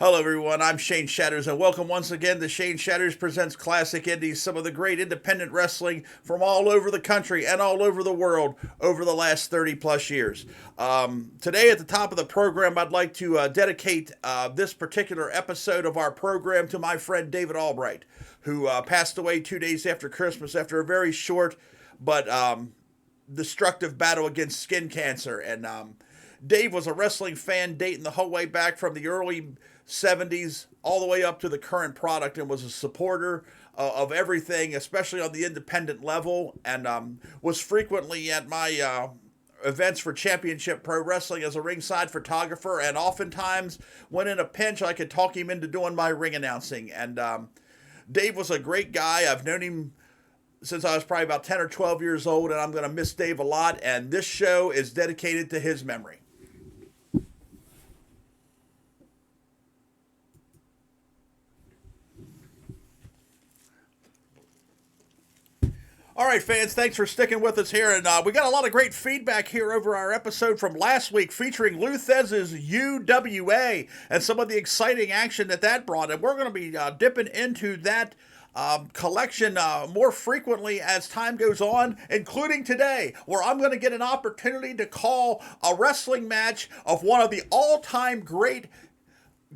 Hello, everyone. I'm Shane Shatters, and welcome once again to Shane Shatters Presents Classic Indies, some of the great independent wrestling from all over the country and all over the world over the last 30 plus years. Today, at the top of the program, I'd like to dedicate this particular episode of our program to my friend David Albright, who passed away 2 days after Christmas after a very short but destructive battle against skin cancer. And Dave was a wrestling fan dating the whole way back from the early 70s all the way up to the current product, and was a supporter of everything, especially on the independent level, and was frequently at my events for Championship Pro Wrestling as a ringside photographer, and oftentimes when in a pinch I could talk him into doing my ring announcing. And Dave was a great guy. I've known him since I was probably about 10 or 12 years old, and I'm going to miss Dave a lot, and this show is dedicated to his memory. All right, fans, thanks for sticking with us here. And we got a lot of great feedback here over our episode from last week featuring Lou Thesz's UWA and some of the exciting action that brought. And we're going to be dipping into that collection more frequently as time goes on, including today, where I'm going to get an opportunity to call a wrestling match of one of the all-time great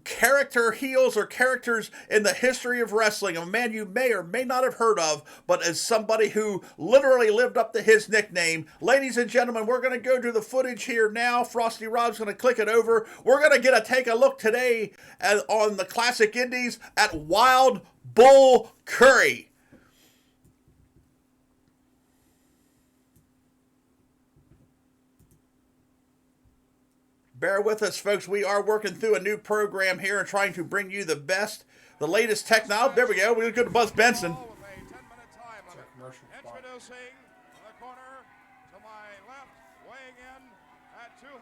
character heels or characters in the history of wrestling, a man you may or may not have heard of, but as somebody who literally lived up to his nickname. Ladies and gentlemen, we're going to go to the footage here now. Frosty Rob's going to click it over. We're going to take a look today on the Classic Indies at Wild Bull Curry. Bear with us, folks. We are working through a new program here and trying to bring you the best, the latest technology. There we go. We're going to Buzz Benson. Introducing the corner to my left, weighing in at 219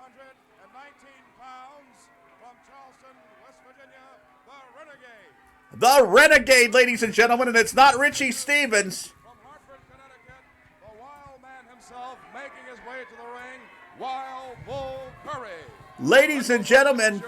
pounds from Charleston, West Virginia, the Renegade. The Renegade, ladies and gentlemen, and it's not Richie Stevens. From Hartford, Connecticut, the Wild Man himself making his way to the ring, Wild Bull Curry. Ladies and gentlemen,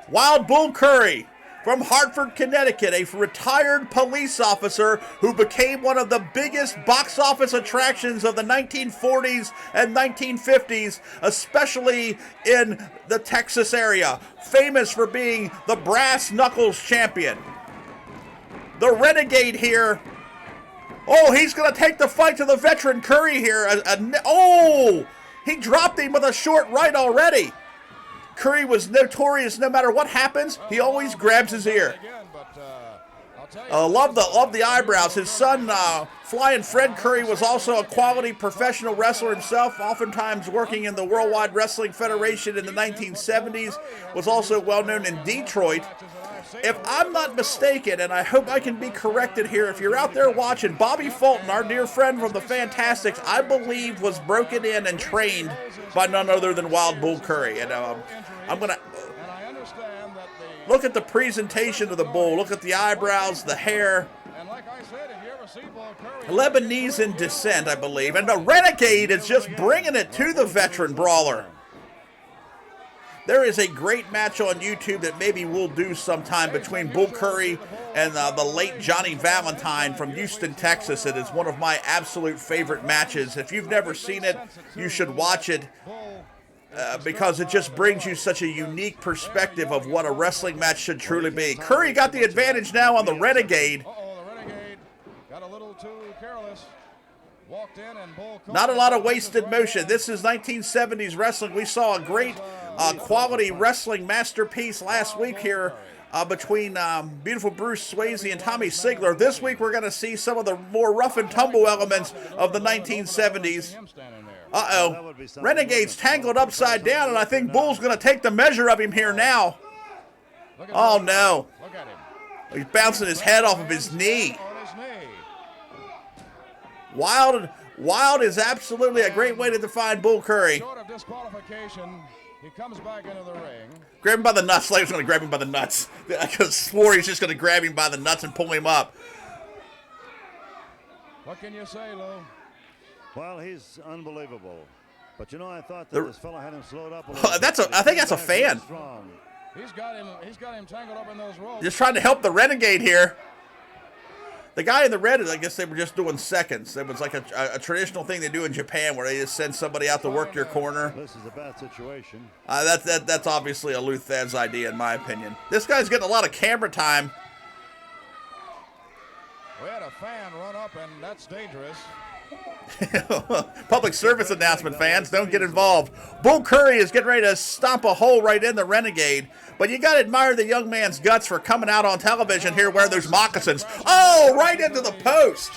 Wild Bull Curry from Hartford, Connecticut, a retired police officer who became one of the biggest box office attractions of the 1940s and 1950s, especially in the Texas area, famous for being the Brass Knuckles champion. The Renegade here. Oh, he's going to take the fight to the veteran Curry here. He dropped him with a short right already. Curry was notorious. No matter what happens, he always grabs his ear. Love the eyebrows. His son, Flying Fred Curry, was also a quality professional wrestler himself, oftentimes working in the Worldwide Wrestling Federation in the 1970s, was also well known in Detroit. If I'm not mistaken, and I hope I can be corrected here, if you're out there watching, Bobby Fulton, our dear friend from the Fantastics, I believe was broken in and trained by none other than Wild Bull Curry. And I'm going to look at the presentation of the bull. Look at the eyebrows, the hair. Lebanese in descent, I believe. And the Renegade is just bringing it to the veteran brawler. There is a great match on YouTube that maybe we'll do sometime between Bull Curry and the late Johnny Valentine from Houston, Texas. It is one of my absolute favorite matches. If you've never seen it, you should watch it because it just brings you such a unique perspective of what a wrestling match should truly be. Curry got the advantage now on the Renegade. The Renegade got a little too careless. Walked in and Bull Not a lot of wasted motion. This is 1970s wrestling. We saw a great quality wrestling masterpiece last week here between beautiful Bruce Swayze and Tommy Sigler. This week we're going to see some of the more rough and tumble elements of the 1970s. Uh-oh. Renegade's tangled upside down, and I think Bull's going to take the measure of him here now. Oh, no. He's bouncing his head off of his knee. Wild is absolutely a great way to define Bull Curry. Short of disqualification, he comes back into the ring. Grab him by the nuts. Slater's going to grab him by the nuts. I could have swore he's just going to grab him by the nuts and pull him up. What can you say, Lou? Well, he's unbelievable. But you know, I thought that this fellow had him slowed up a little. I think that's a fan. He's got him tangled up in those ropes. Just trying to help the Renegade here. The guy in the red, I guess they were just doing seconds. It was like a traditional thing they do in Japan where they just send somebody out to work your corner. This is a bad situation. That's obviously a Lou Thesz idea, in my opinion. This guy's getting a lot of camera time. We had a fan run up, and that's dangerous. Public service announcement, fans, don't get involved. Bull Curry is getting ready to stomp a hole right in the Renegade, but you got to admire the young man's guts for coming out on television here wearing those moccasins. Oh, right into the post.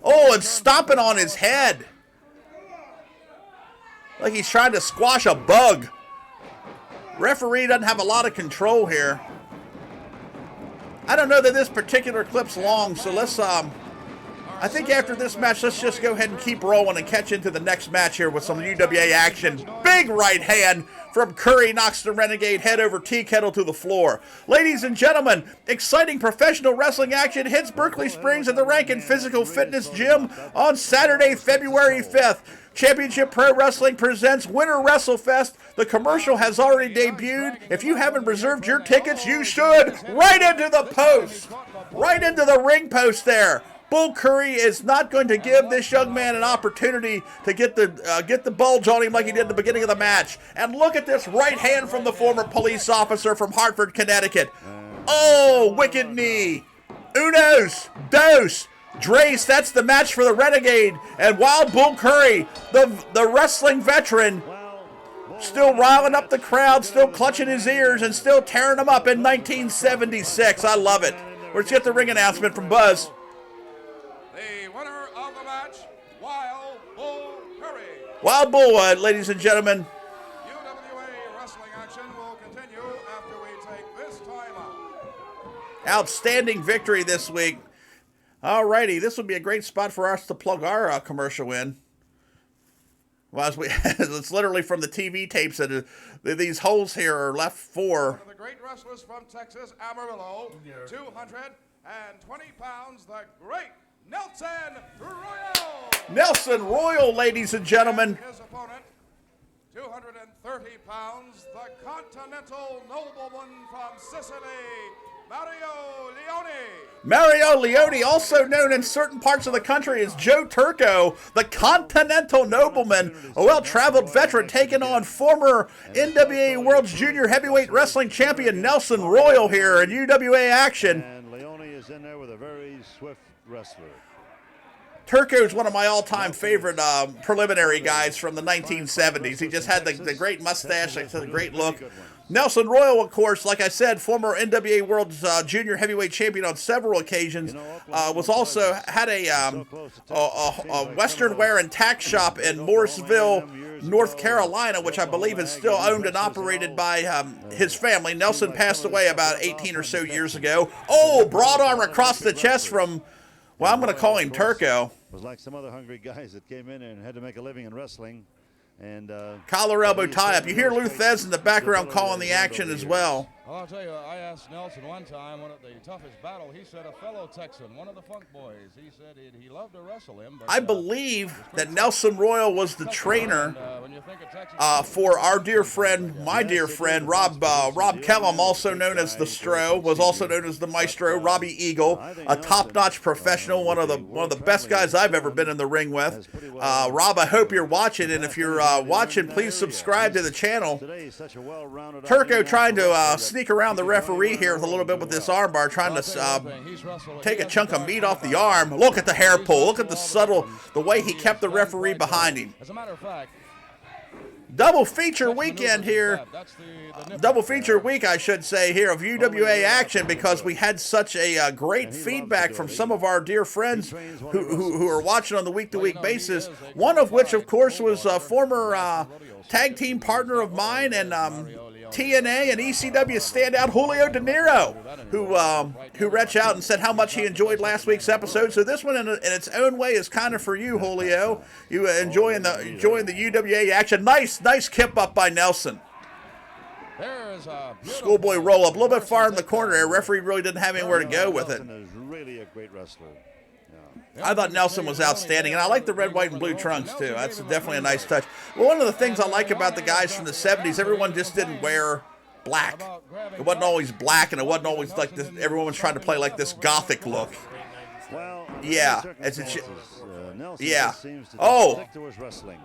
Oh, and stomping on his head. Like he's trying to squash a bug. Referee doesn't have a lot of control here. I don't know that this particular clip's long, so let's I think after this match, let's just go ahead and keep rolling and catch into the next match here with some UWA action. Big right hand from Curry knocks the Renegade head over tea kettle to the floor. Ladies and gentlemen, exciting professional wrestling action hits Berkeley Springs at the Rankin Physical Fitness Gym on Saturday, February 5th. Championship Pro Wrestling presents Winter WrestleFest. The commercial has already debuted. If you haven't reserved your tickets, you should. Right into the post. Right into the ring post there. Bull Curry is not going to give this young man an opportunity to get the bulge on him like he did at the beginning of the match. And look at this right hand from the former police officer from Hartford, Connecticut. Oh, wicked knee. Unos, dos, Drace, that's the match for the Renegade. And Wild Bull Curry, the wrestling veteran, still riling up the crowd, still clutching his ears, and still tearing them up in 1976. I love it. Let's get the ring announcement from Buzz. The winner of the match, Wild Bull Curry. Wild Bull, ladies and gentlemen. UWA wrestling action will continue after we take this time out. Outstanding victory this week. Alrighty, this would be a great spot for us to plug our commercial in. Well, it's literally from the TV tapes that these holes here are left for. One of the great wrestlers from Texas, Amarillo, 220 pounds, the great Nelson Royal. Nelson Royal, ladies and gentlemen. His opponent, 230 pounds, the continental nobleman from Sicily, Mario Leone. Mario Leone, also known in certain parts of the country as Joe Turco, the continental nobleman, a well-traveled veteran taking on former NWA World's Junior Heavyweight Wrestling Champion Nelson Royal here in UWA action. And Leone is in there with a very swift wrestler. Turco is one of my all-time favorite preliminary guys from the 1970s. He just had the great mustache, the great look. Nelson Royal, of course, like I said, former NWA World's Junior Heavyweight Champion on several occasions, was also had a Western Wear and Tack shop in Morrisville, North Carolina, which I believe is still owned and operated by his family. Nelson passed away about 18 or so years ago. Oh, broad arm across the chest from, well, I'm going to call him Turco. Was like some other hungry guys that came in and had to make a living in wrestling. And collar elbow tie-up. You hear Lou Thesz in the background calling the action as well. Well, I'll tell you, I asked Nelson one time, one of the toughest battle, he said a fellow Texan, one of the Funk Boys, he said he loved to wrestle him. But, I believe that Nelson Royal was the trainer for our dear friend, my dear friend, Rob Kellum, also known as the Stro, was also known as the Maestro, Robbie Eagle, a top-notch professional, one of the best guys I've ever been in the ring with. Rob, I hope you're watching, and if you're watching, please subscribe to the channel. Turco trying to sneak around the referee here with a little bit with this armbar, trying to take a chunk of meat off the arm. Look at the hair pull. Look at the way he kept the referee behind him. As a matter of fact, double feature weekend here. Double feature week, I should say, here of UWA action, because we had such a great feedback from some of our dear friends who are watching on the week-to-week basis. One of which, of course, was a former tag team partner of mine and TNA and ECW standout Julio De Niro, who reached out and said how much he enjoyed last week's episode. So this one, in its own way, is kind of for you, Julio. You enjoying the UWA action? Nice kip up by Nelson. Schoolboy roll up a little bit far in the corner there. Referee really didn't have anywhere to go with it. Nelson is really a great wrestler. I thought Nelson was outstanding, and I like the red, white, and blue trunks, too. That's definitely a nice touch. Well, one of the things I like about the guys from the 70s, everyone just didn't wear black. It wasn't always black, and it wasn't always like this. Everyone was trying to play like this gothic look. Well, Yeah, it's Nelson just seems to stick to his wrestling.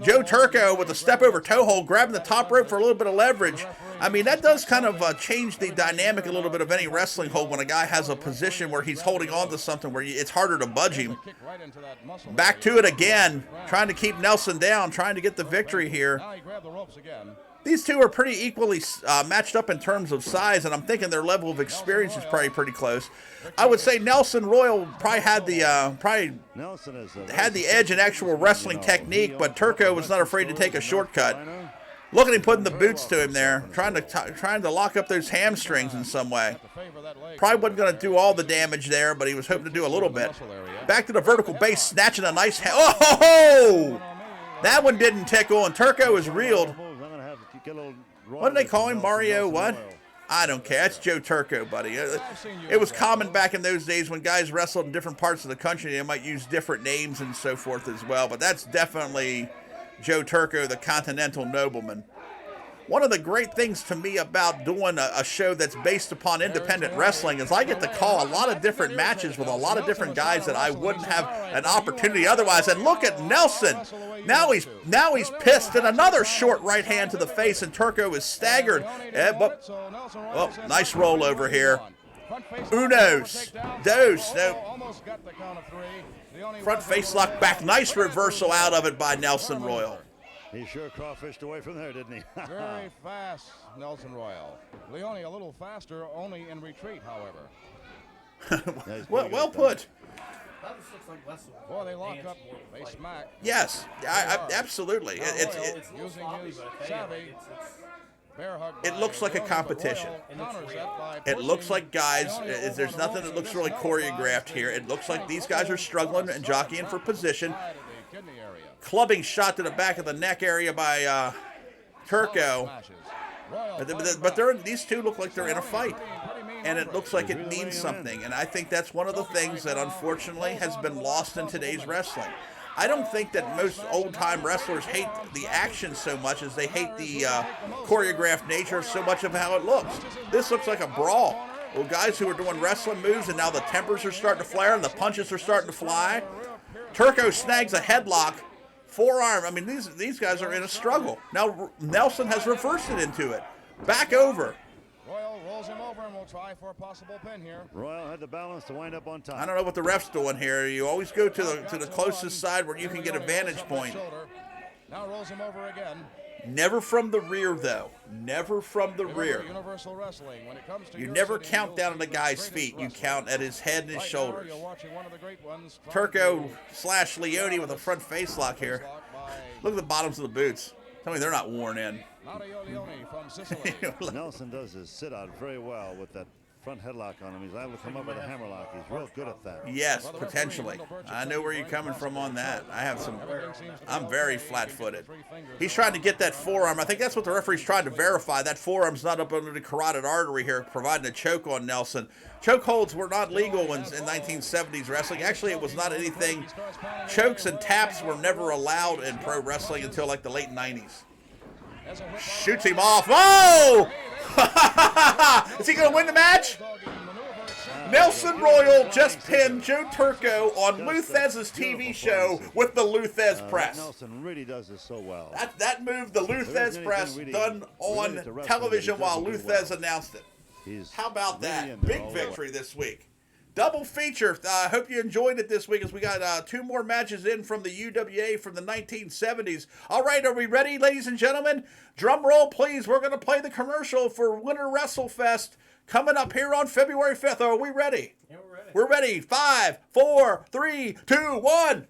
Joe Turco with a step over toe hold, grabbing the top rope for a little bit of leverage. I mean, that does kind of change the dynamic a little bit of any wrestling hold when a guy has a position where he's holding on to something where it's harder to budge him. Back to it again, trying to keep Nelson down, trying to get the victory here. These two are pretty equally matched up in terms of size, and I'm thinking their level of experience is probably pretty close. I would say Nelson Royal probably had the edge in actual wrestling technique, but Turco was not afraid to take a shortcut. Look at him putting the boots to him there, trying to lock up those hamstrings in some way. Probably wasn't going to do all the damage there, but he was hoping to do a little bit. Back to the vertical base, snatching a nice oh! That one didn't tickle, and Turco is reeled. What did they call him? Mario what? I don't care. That's Joe Turco, buddy. It was common back in those days when guys wrestled in different parts of the country. They might use different names and so forth as well. But that's definitely Joe Turco, the Continental Nobleman. One of the great things to me about doing a show that's based upon independent wrestling is I get to call a lot of different matches with a lot of different guys that I wouldn't have an opportunity otherwise. And look at Nelson. Now he's pissed, and another short right hand to the face, and Turco is staggered. Nice roll over here. Unos. Dos. No. Front face lock back. Nice reversal out of it by Nelson Royal. He sure crawfished away from there, didn't he? Very fast, Nelson Royal. Leone a little faster, only in retreat, however. well put. Boy, they lock up, they smack. Yes, absolutely. Using his savvy. It looks like a competition. It looks like guys, there's nothing that looks really choreographed here. It looks like these guys are struggling and jockeying for position. Clubbing shot to the back of the neck area by Turco. But these two look like they're in a fight. And it looks like it means something. And I think that's one of the things that unfortunately has been lost in today's wrestling. I don't think that most old-time wrestlers hate the action so much as they hate the choreographed nature of so much of how it looks. This looks like a brawl. Well, guys who are doing wrestling moves, and now the tempers are starting to flare and the punches are starting to fly. Turco snags a headlock. Forearm. I mean, these guys are in a struggle. Now, Nelson has reversed it into it. Back over. Royal rolls him over and will try for a possible pin here. Royal had the balance to wind up on top. I don't know what the ref's doing here. You always go to the closest side where you can get a vantage point. Now rolls him over again. Never from the rear, though. Never from the rear. Universal Wrestling, when it comes to you never count down at a guy's feet. You count at his head and his shoulders. Turco / Leone with a front face lock here. Look at the bottoms of the boots. Tell me they're not worn in. Nelson does his sit-out very well with that front headlock on him. He's able to come up with a hammerlock. He's real good at that. Yes, potentially. I know where you're coming from on that. I'm very flat-footed. He's trying to get that forearm. I think that's what the referee's trying to verify. That forearm's not up under the carotid artery here, providing a choke on Nelson. Chokeholds were not legal in 1970s wrestling. Actually, it was not anything. Chokes and taps were never allowed in pro wrestling until like the late 90s. Shoots him off. Oh! Is he going to win the match? Nelson Royal just pinned Joe Turco on Luthez' TV show with the Luthez press. Nelson really does this so well. That move, the Luthez press, done on television while Luthez announced it. How about that? Big victory this week. Double feature. I hope you enjoyed it this week as we got 2 more matches in from the UWA from the 1970s. All right, are we ready, ladies and gentlemen? Drum roll, please. We're going to play the commercial for Winter WrestleFest coming up here on February 5th. Are we ready? Yeah, we're ready. We're ready. 5, 4, 3, 2, 1.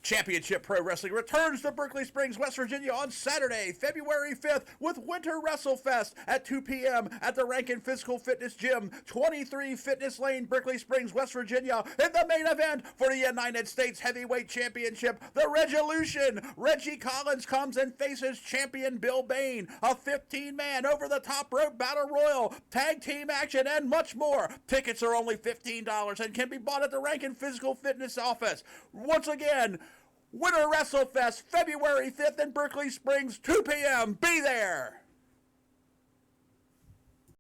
Championship Pro Wrestling returns to Berkeley Springs, West Virginia on Saturday, February 5th with Winter WrestleFest at 2 p.m. at the Rankin Physical Fitness Gym, 23 Fitness Lane, Berkeley Springs, West Virginia. In the main event for the United States Heavyweight Championship, the Resolution. Reggie Collins comes and faces champion Bill Bain, a 15-man over-the-top rope battle royal, tag team action, and much more. Tickets are only $15 and can be bought at the Rankin Physical Fitness office. Once again, Winter WrestleFest, February 5th in Berkeley Springs, 2 p.m. Be there!